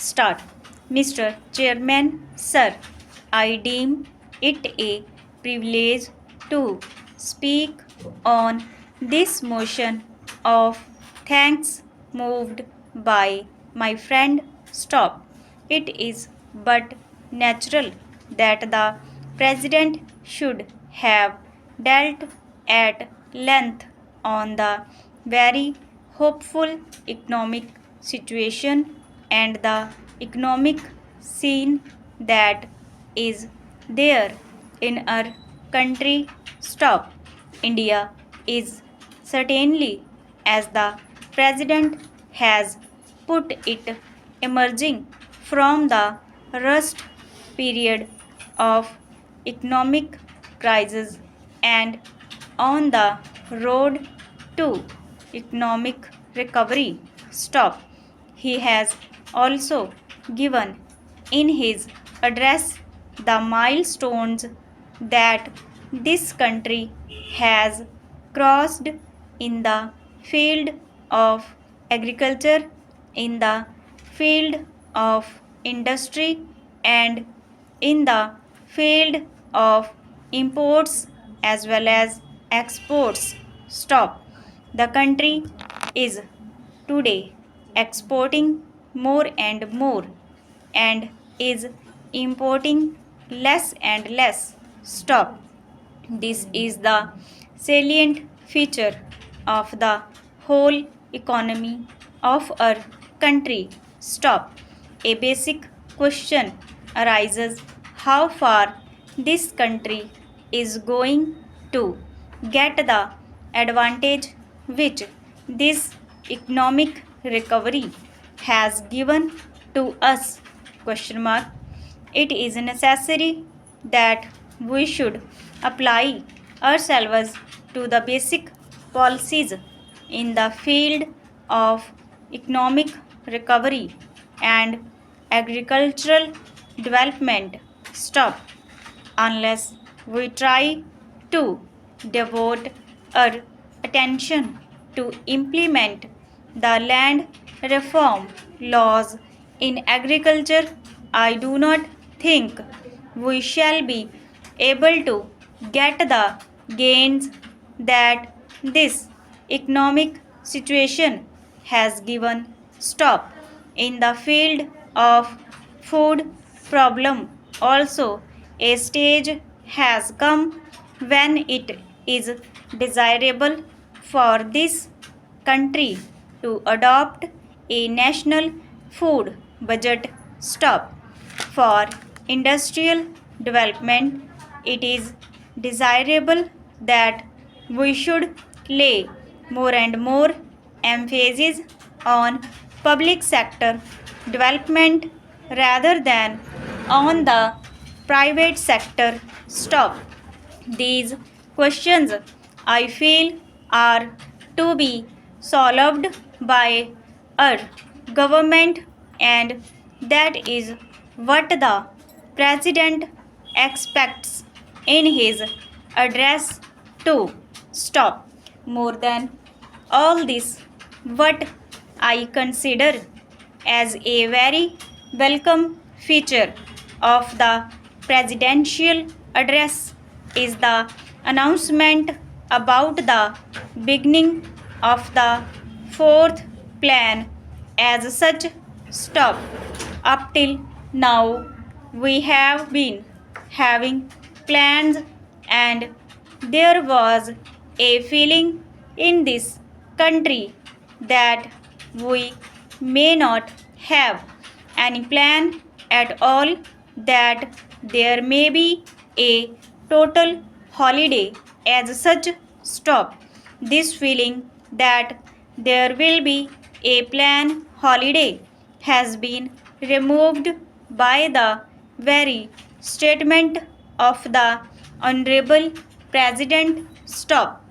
Start. Mr. Chairman, Sir, I deem it a privilege to speak on this motion of thanks moved by my friend. Stop. It is but natural that the President should have dealt at length on the very hopeful economic situation and the economic scene that is there in our country. Stop. India is certainly, as the President has put it, emerging from the rust period of economic crisis and on the road to economic recovery. Stop. He has also given in his address the milestones that this country has crossed in the field of agriculture, in the field of industry, and in the field of imports as well as exports. Stop. The country is today exporting more and more and is importing less and less. Stop. This is the salient feature of the whole economy of our country. Stop. A basic question arises: how far this country is going to get the advantage which this economic recovery has given to us? Question mark. It is necessary that we should apply ourselves to the basic policies in the field of economic recovery and agricultural development. Stop. Unless we try to devote our attention to implement the land reform laws in agriculture, I do not think we shall be able to get the gains that this economic situation has given. Stop. In the field of food problem also, a stage has come when it is desirable for this country to adopt a national food budget. Stop. For industrial development, it is desirable that we should lay more and more emphasis on public sector development rather than on the private sector. Stop. These questions, I feel, are to be solved by our government, and that is what the President expects in his address to. Stop. More than all this, what I consider as a very welcome feature of the presidential address is the announcement about the beginning of the fourth plan as such. Stop. Up till now, we have been having plans, and there was a feeling in this country that we may not have any plan at all, that there may be a total holiday as such. Stop. This feeling that there will be a plan holiday has been removed by the very statement of the Honorable President. Stop.